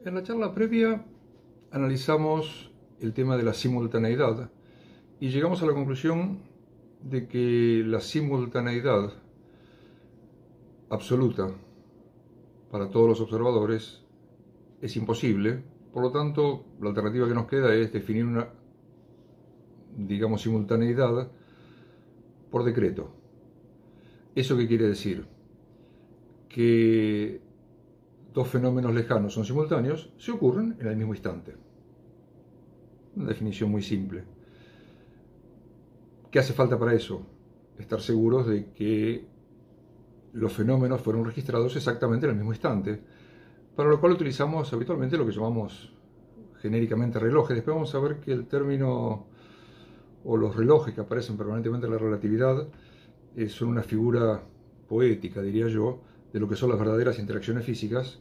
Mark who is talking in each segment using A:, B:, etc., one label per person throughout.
A: En la charla previa analizamos el tema de la simultaneidad y llegamos a la conclusión de que la simultaneidad absoluta para todos los observadores es imposible. Por lo tanto, la alternativa que nos queda es definir una, simultaneidad por decreto. ¿Eso qué quiere decir? Que dos fenómenos lejanos son simultáneos si ocurren en el mismo instante. Una definición muy simple. ¿Qué hace falta para eso? Estar seguros de que los fenómenos fueron registrados exactamente en el mismo instante, para lo cual utilizamos habitualmente lo que llamamos genéricamente relojes. Después vamos a ver que el término o los relojes que aparecen permanentemente en la relatividad son una figura poética, diría yo, de lo que son las verdaderas interacciones físicas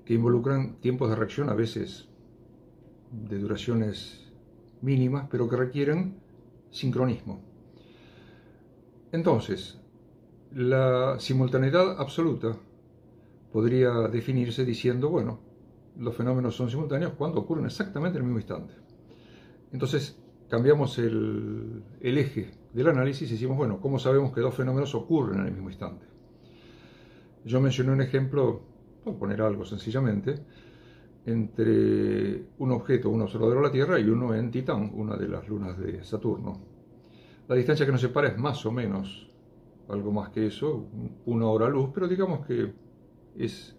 A: que involucran tiempos de reacción a veces de duraciones mínimas, pero que requieren sincronismo. Entonces, la simultaneidad absoluta podría definirse diciendo, bueno, los fenómenos son simultáneos cuando ocurren exactamente en el mismo instante. Entonces, cambiamos el eje del análisis y decimos, bueno, ¿cómo sabemos que dos fenómenos ocurren en el mismo instante? Yo mencioné un ejemplo, por poner algo sencillamente, entre un objeto, un observador a la Tierra y uno en Titán, una de las lunas de Saturno. La distancia que nos separa es más o menos, algo más que eso, 1 hora luz, pero digamos que es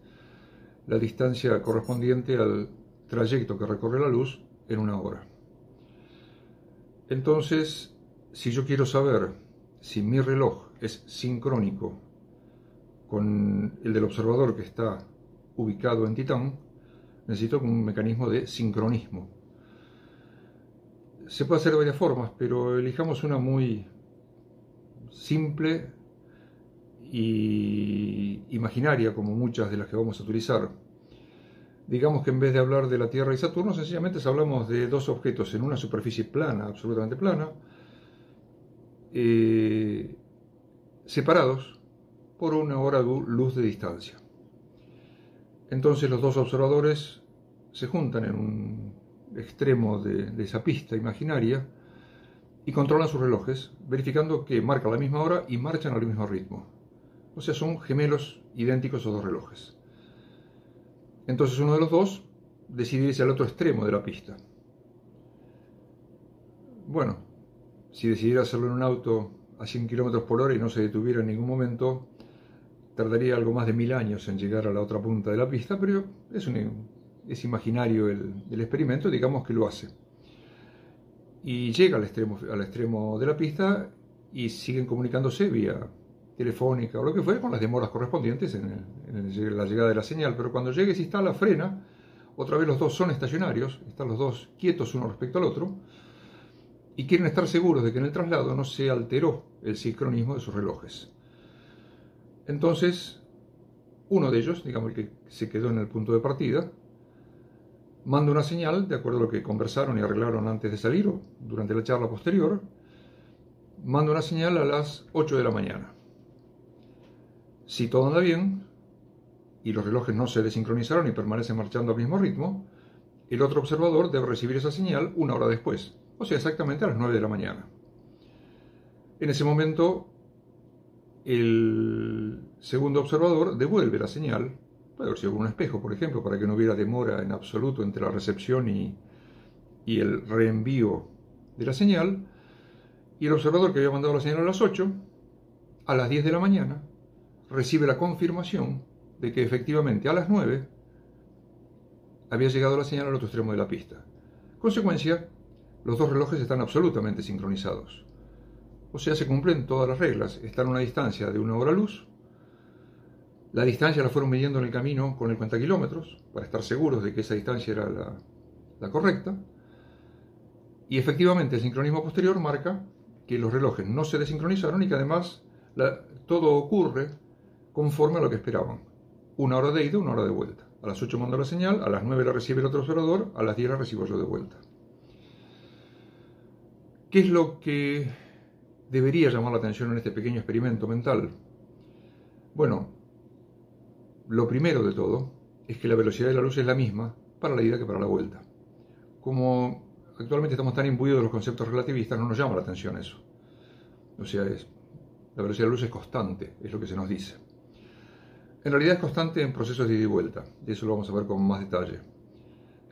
A: la distancia correspondiente al trayecto que recorre la luz en 1 hora. Entonces, si yo quiero saber si mi reloj es sincrónico con el del observador que está ubicado en Titán, necesito un mecanismo de sincronismo. Se puede hacer de varias formas, pero elijamos una muy simple y imaginaria, como muchas de las que vamos a utilizar. Digamos que en vez de hablar de la Tierra y Saturno, sencillamente hablamos de dos objetos en una superficie plana, absolutamente plana, separados por 1 hora luz de distancia. Entonces los dos observadores se juntan en un extremo de esa pista imaginaria y controlan sus relojes, verificando que marcan la misma hora y marchan al mismo ritmo. O sea, son gemelos idénticos esos dos relojes. Entonces uno de los dos decide irse al otro extremo de la pista. Bueno, si decidiera hacerlo en un auto a 100 km por hora y no se detuviera en ningún momento, tardaría algo más de 1000 años en llegar a la otra punta de la pista, pero es imaginario el experimento, digamos que lo hace. Y llega al extremo de la pista y siguen comunicándose vía telefónica o lo que fuera, con las demoras correspondientes en la llegada de la señal. Pero cuando llegue, se instala, frena, otra vez los dos son estacionarios, están los dos quietos uno respecto al otro, y quieren estar seguros de que en el traslado no se alteró el sincronismo de sus relojes. Entonces, uno de ellos, digamos el que se quedó en el punto de partida, manda una señal, de acuerdo a lo que conversaron y arreglaron antes de salir o durante la charla posterior, manda una señal a las 8 de la mañana. Si todo anda bien y los relojes no se desincronizaron y permanecen marchando al mismo ritmo, el otro observador debe recibir esa señal 1 hora después, o sea, exactamente a las 9 de la mañana. En ese momento, el segundo observador devuelve la señal, puede haber sido con un espejo, por ejemplo, para que no hubiera demora en absoluto entre la recepción y el reenvío de la señal, y el observador que había mandado la señal a las 8, a las 10 de la mañana, recibe la confirmación de que efectivamente a las 9 había llegado la señal al otro extremo de la pista. Consecuencia, los dos relojes están absolutamente sincronizados. O sea, se cumplen todas las reglas. Están a una distancia de 1 hora luz. La distancia la fueron midiendo en el camino con el cuentakilómetros para estar seguros de que esa distancia era la correcta. Y efectivamente el sincronismo posterior marca que los relojes no se desincronizaron y que además todo ocurre conforme a lo que esperaban. 1 hora de ida, 1 hora de vuelta. A las 8 mando la señal, a las 9 la recibe el otro observador, a las 10 la recibo yo de vuelta. ¿Qué es lo que debería llamar la atención en este pequeño experimento mental? Bueno, lo primero de todo es que la velocidad de la luz es la misma para la ida que para la vuelta. Como actualmente estamos tan imbuidos de los conceptos relativistas, no nos llama la atención eso. O sea, la velocidad de la luz es constante, es lo que se nos dice. En realidad es constante en procesos de ida y vuelta, y eso lo vamos a ver con más detalle,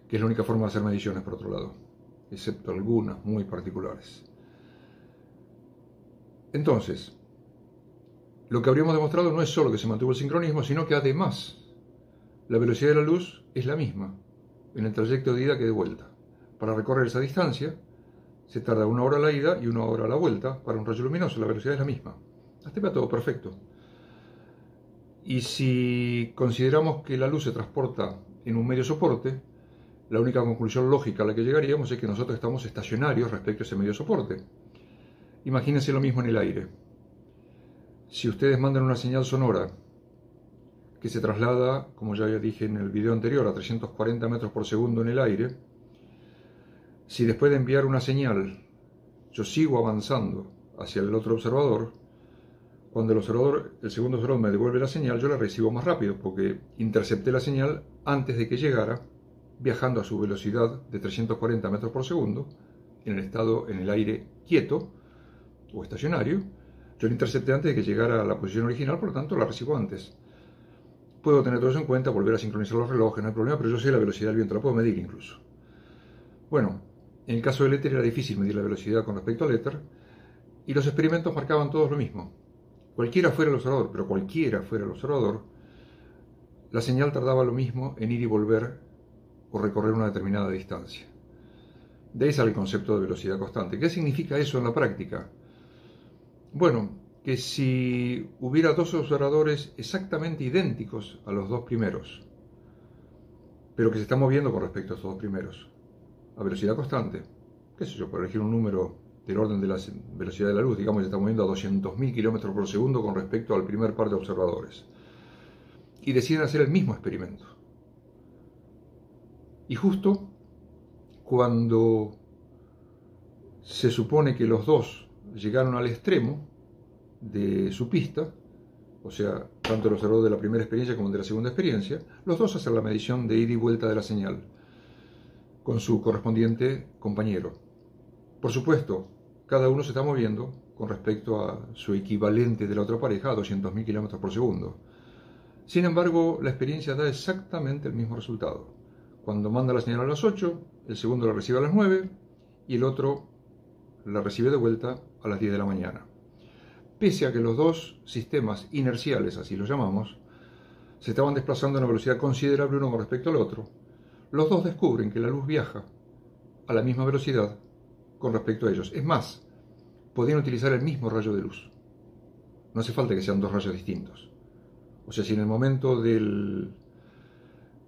A: que es la única forma de hacer mediciones por otro lado, excepto algunas muy particulares. Entonces, lo que habríamos demostrado no es solo que se mantuvo el sincronismo, sino que además la velocidad de la luz es la misma en el trayecto de ida que de vuelta. Para recorrer esa distancia se tarda 1 hora a la ida y 1 hora a la vuelta para un rayo luminoso, la velocidad es la misma. Hasta va todo perfecto. Y si consideramos que la luz se transporta en un medio soporte, la única conclusión lógica a la que llegaríamos es que nosotros estamos estacionarios respecto a ese medio soporte. Imagínense lo mismo en el aire. Si ustedes mandan una señal sonora que se traslada, como ya dije en el video anterior, a 340 metros por segundo en el aire, si después de enviar una señal yo sigo avanzando hacia el otro observador, cuando el segundo observador me devuelve la señal, yo la recibo más rápido, porque intercepté la señal antes de que llegara, viajando a su velocidad de 340 metros por segundo, en el aire quieto o estacionario. Yo la intercepté antes de que llegara a la posición original, por lo tanto la recibo antes. Puedo tener todo eso en cuenta, volver a sincronizar los relojes, no hay problema, pero yo sé la velocidad del viento, la puedo medir incluso. Bueno, en el caso del éter era difícil medir la velocidad con respecto al éter, y los experimentos marcaban todos lo mismo. Cualquiera fuera el observador, pero cualquiera fuera el observador, la señal tardaba lo mismo en ir y volver o recorrer una determinada distancia. De ahí sale el concepto de velocidad constante. ¿Qué significa eso en la práctica? Bueno, que si hubiera dos observadores exactamente idénticos a los dos primeros, pero que se están moviendo con respecto a estos dos primeros, a velocidad constante, qué sé yo, por elegir un número del orden de la velocidad de la luz, digamos que se está moviendo a 200.000 km por segundo con respecto al primer par de observadores, y deciden hacer el mismo experimento. Y justo cuando se supone que los dos llegaron al extremo de su pista, o sea, tanto el observador de la primera experiencia como el de la segunda experiencia, los dos hacen la medición de ida y vuelta de la señal con su correspondiente compañero. Por supuesto, cada uno se está moviendo con respecto a su equivalente de la otra pareja a 200.000 km por segundo. Sin embargo, la experiencia da exactamente el mismo resultado. Cuando manda la señal a las 8, el segundo la recibe a las 9 y el otro la recibe de vuelta a las 10 de la mañana. Pese a que los dos sistemas inerciales, así los llamamos, se estaban desplazando a una velocidad considerable uno con respecto al otro, los dos descubren que la luz viaja a la misma velocidad con respecto a ellos. Es más, podían utilizar el mismo rayo de luz. No hace falta que sean dos rayos distintos. O sea, si en el momento del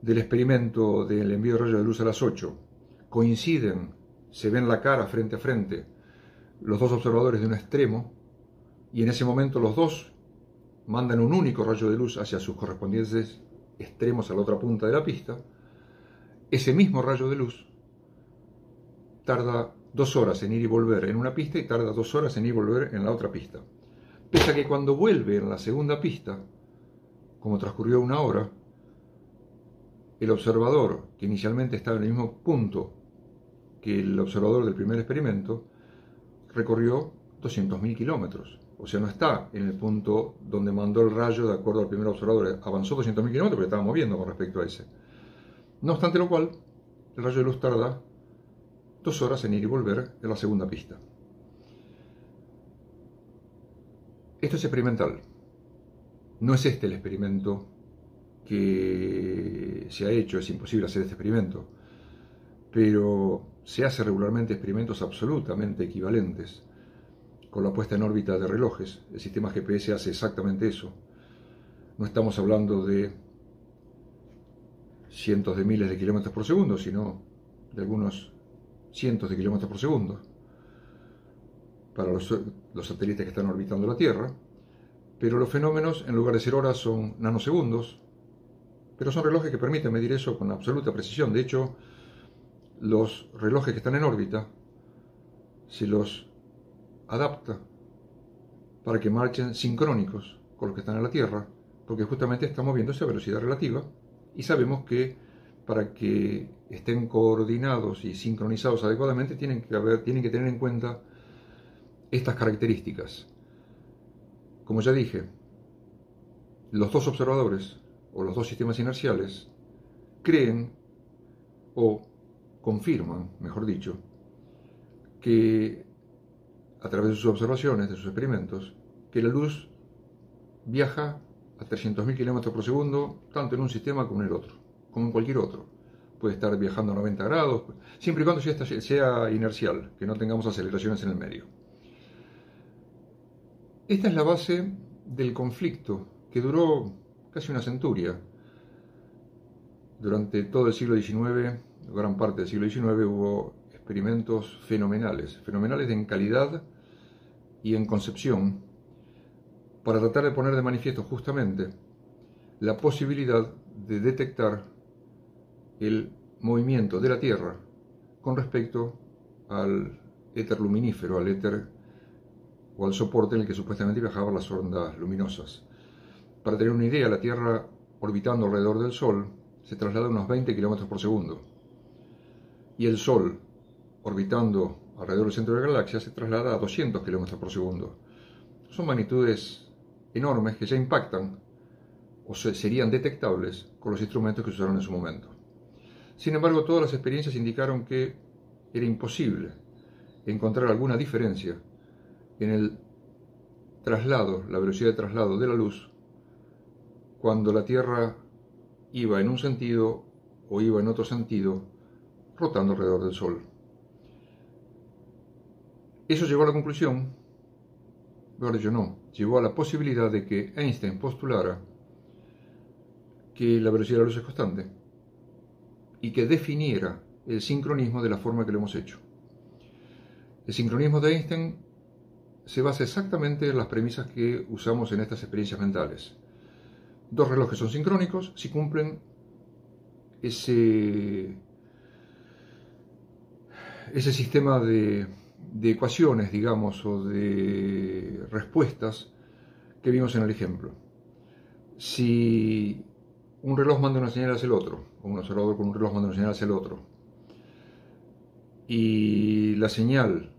A: experimento del envío de rayos de luz a las 8 coinciden, se ven la cara frente a frente, los dos observadores de un extremo, y en ese momento los dos mandan un único rayo de luz hacia sus correspondientes extremos a la otra punta de la pista, ese mismo rayo de luz tarda 2 horas en ir y volver en una pista y tarda 2 horas en ir y volver en la otra pista. Pese a que cuando vuelve en la segunda pista, como transcurrió 1 hora, el observador, que inicialmente estaba en el mismo punto que el observador del primer experimento, recorrió 200.000 kilómetros. O sea, no está en el punto donde mandó el rayo de acuerdo al primer observador. Avanzó 200.000 kilómetros porque estaba moviendo con respecto a ese. No obstante lo cual, el rayo de luz tarda 2 horas en ir y volver en la segunda pista. Esto es experimental. No es este el experimento que se ha hecho, es imposible hacer este experimento, pero se hace regularmente experimentos absolutamente equivalentes con la puesta en órbita de relojes. El sistema GPS hace exactamente eso. No estamos hablando de cientos de miles de kilómetros por segundo, sino de algunos cientos de kilómetros por segundo para los satélites que están orbitando la Tierra, pero los fenómenos, en lugar de ser horas, son nanosegundos, pero son relojes que permiten medir eso con absoluta precisión. De hecho, los relojes que están en órbita se los adapta para que marchen sincrónicos con los que están en la Tierra, porque justamente están moviéndose a velocidad relativa y sabemos que para que estén coordinados y sincronizados adecuadamente, tienen que tener en cuenta estas características. Como ya dije, los dos observadores o los dos sistemas inerciales creen o confirman, mejor dicho, que a través de sus observaciones, de sus experimentos, que la luz viaja a 300.000 km por segundo, tanto en un sistema como en el otro, como en cualquier otro. Puede estar viajando a 90 grados, siempre y cuando sea inercial, que no tengamos aceleraciones en el medio. Esta es la base del conflicto que duró casi una centuria. Durante todo el siglo XIX, gran parte del siglo XIX, hubo experimentos fenomenales en calidad y en concepción, para tratar de poner de manifiesto justamente la posibilidad de detectar el movimiento de la Tierra con respecto al éter luminífero, al éter o al soporte en el que supuestamente viajaban las ondas luminosas. Para tener una idea, la Tierra orbitando alrededor del Sol se traslada a unos 20 km por segundo, y el Sol orbitando alrededor del centro de la galaxia se traslada a 200 km por segundo. Son magnitudes enormes que ya impactan o serían detectables con los instrumentos que se usaron en su momento. Sin embargo, todas las experiencias indicaron que era imposible encontrar alguna diferencia en el traslado, la velocidad de traslado de la luz, cuando la Tierra iba en un sentido o iba en otro sentido, rotando alrededor del Sol. Eso llevó a la conclusión, mejor dicho no, llevó a la posibilidad de que Einstein postulara que la velocidad de la luz es constante y que definiera el sincronismo de la forma que lo hemos hecho. El sincronismo de Einstein se basa exactamente en las premisas que usamos en estas experiencias mentales. Dos relojes son sincrónicos si cumplen ese sistema de ecuaciones, digamos, o de respuestas que vimos en el ejemplo. Si un reloj manda una señal hacia el otro, o un observador con un reloj manda una señal hacia el otro, y la señal,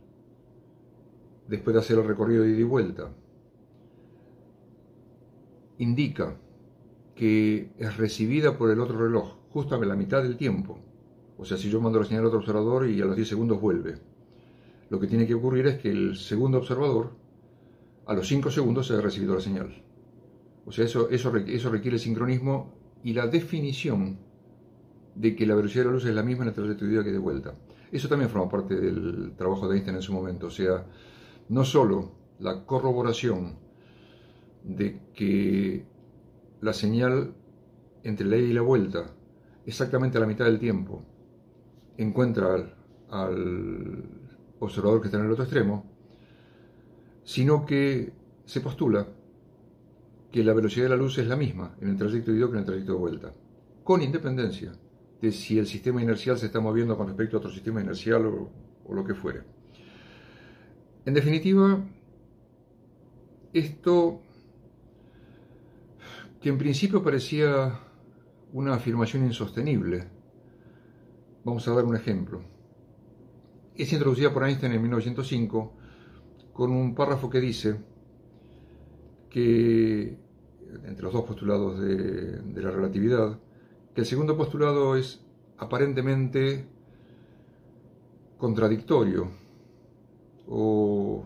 A: después de hacer el recorrido de ida y vuelta, indica que es recibida por el otro reloj justo a la mitad del tiempo, o sea, si yo mando la señal al otro observador y a los 10 segundos vuelve, lo que tiene que ocurrir es que el segundo observador a los 5 segundos se ha recibido la señal. O sea, eso requiere el sincronismo y la definición de que la velocidad de la luz es la misma en el trayecto de ida que de vuelta. Eso también forma parte del trabajo de Einstein en su momento. O sea, no solo la corroboración de que la señal entre la ida y la vuelta, exactamente a la mitad del tiempo, encuentra al observador que está en el otro extremo, sino que se postula que la velocidad de la luz es la misma en el trayecto de ida que en el trayecto de vuelta, con independencia de si el sistema inercial se está moviendo con respecto a otro sistema inercial o lo que fuere. En definitiva, esto, que en principio parecía una afirmación insostenible, vamos a dar un ejemplo. Es introducida por Einstein en 1905 con un párrafo que dice que, entre los dos postulados de la relatividad, que el segundo postulado es aparentemente contradictorio o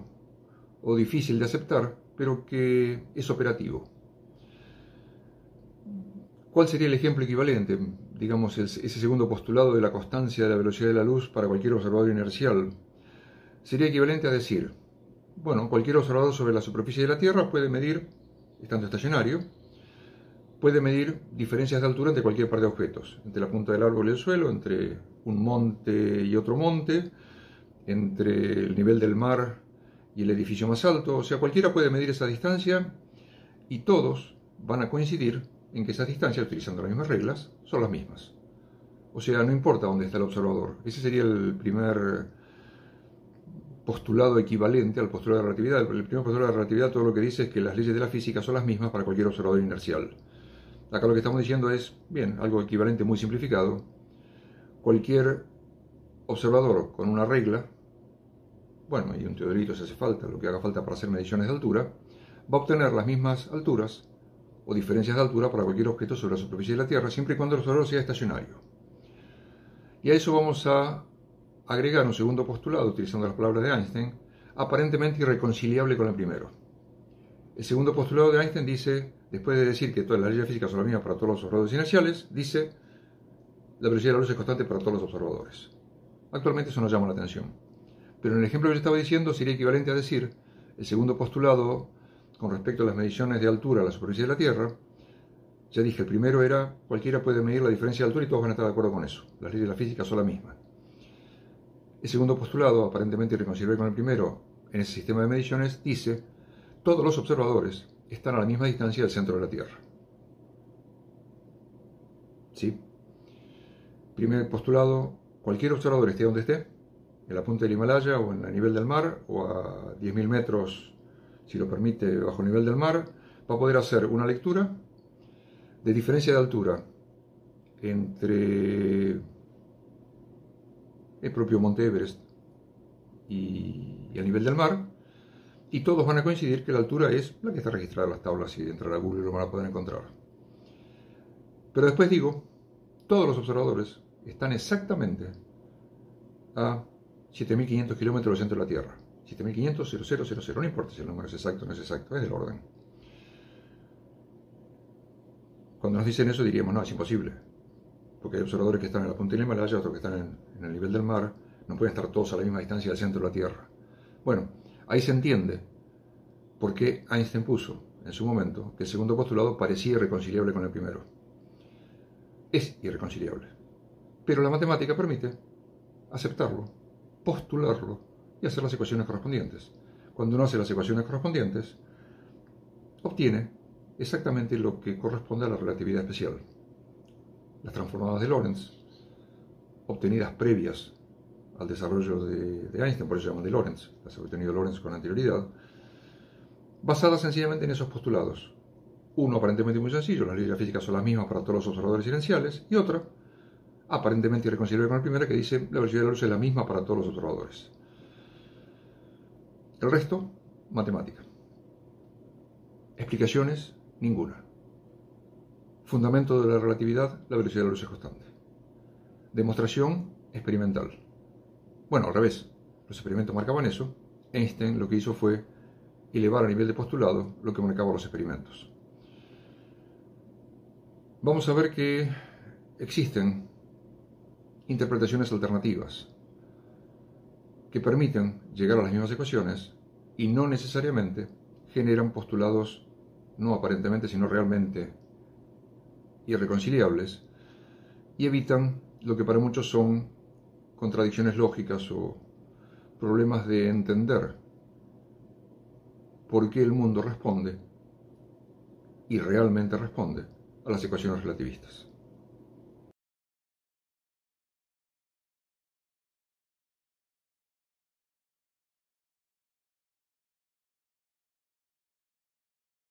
A: difícil de aceptar, pero que es operativo. ¿Cuál sería el ejemplo equivalente? Digamos, ese segundo postulado de la constancia de la velocidad de la luz para cualquier observador inercial. Sería equivalente a decir, bueno, cualquier observador sobre la superficie de la Tierra puede medir, estando estacionario, puede medir diferencias de altura entre cualquier par de objetos, entre la punta del árbol y el suelo, entre un monte y otro monte, entre el nivel del mar y el edificio más alto. O sea, cualquiera puede medir esa distancia y todos van a coincidir en que esas distancias, utilizando las mismas reglas, son las mismas. O sea, no importa dónde está el observador. Ese sería el primer postulado equivalente al postulado de relatividad. El primer postulado de relatividad todo lo que dice es que las leyes de la física son las mismas para cualquier observador inercial. Acá lo que estamos diciendo es, bien, algo equivalente muy simplificado, cualquier observador con una regla, bueno, y un teodolito si hace falta, lo que haga falta para hacer mediciones de altura, va a obtener las mismas alturas o diferencias de altura para cualquier objeto sobre la superficie de la Tierra, siempre y cuando el observador sea estacionario. Y a eso vamos a agregar un segundo postulado, utilizando las palabras de Einstein, aparentemente irreconciliable con el primero. El segundo postulado de Einstein dice, después de decir que todas las leyes físicas son las mismas para todos los observadores inerciales, dice, la velocidad de la luz es constante para todos los observadores. Actualmente eso nos llama la atención. Pero en el ejemplo que yo estaba diciendo sería equivalente a decir, el segundo postulado con respecto a las mediciones de altura a la superficie de la Tierra, ya dije, el primero era, cualquiera puede medir la diferencia de altura y todos van a estar de acuerdo con eso. Las leyes de la física son las mismas. El segundo postulado, aparentemente irreconciliable con el primero, en ese sistema de mediciones, dice, todos los observadores están a la misma distancia del centro de la Tierra. ¿Sí? Primer postulado, cualquier observador esté donde esté, en la punta del Himalaya o en el nivel del mar, o a 10.000 metros, si lo permite, bajo el nivel del mar, va a poder hacer una lectura de diferencia de altura entre el propio Monte Everest y el nivel del mar, y todos van a coincidir que la altura es la que está registrada en las tablas, si entrar a Google lo van a poder encontrar. Pero después digo, todos los observadores están exactamente a 7.500 kilómetros del centro de la Tierra. 7.500, no importa si el número es exacto o no es exacto, es del orden. Cuando nos dicen eso diríamos, no, es imposible, porque hay observadores que están en la punta del Himalaya, otros que están en el nivel del mar, no pueden estar todos a la misma distancia del centro de la Tierra. Bueno, ahí se entiende por qué Einstein puso en su momento que el segundo postulado parecía irreconciliable con el primero. Es irreconciliable, pero la matemática permite aceptarlo, postularlo y hacer las ecuaciones correspondientes. Cuando uno hace las ecuaciones correspondientes, obtiene exactamente lo que corresponde a la relatividad especial. Las transformadas de Lorentz, obtenidas previas al desarrollo de Einstein, por eso se llaman de Lorentz, las ha obtenido Lorentz con anterioridad, basadas sencillamente en esos postulados. Uno aparentemente muy sencillo, las leyes de la física son las mismas para todos los observadores inerciales, y otra, aparentemente irreconciliable con el primero, que dice la velocidad de la luz es la misma para todos los observadores. El resto, matemática. Explicaciones, ninguna. Fundamento de la relatividad, la velocidad de la luz es constante. Demostración experimental. Bueno, al revés, los experimentos marcaban eso. Einstein lo que hizo fue elevar a nivel de postulado lo que marcaban los experimentos. Vamos a ver que existen interpretaciones alternativas que permiten llegar a las mismas ecuaciones y no necesariamente generan postulados no aparentemente sino realmente irreconciliables y evitan lo que para muchos son contradicciones lógicas o problemas de entender por qué el mundo responde y realmente responde a las ecuaciones relativistas.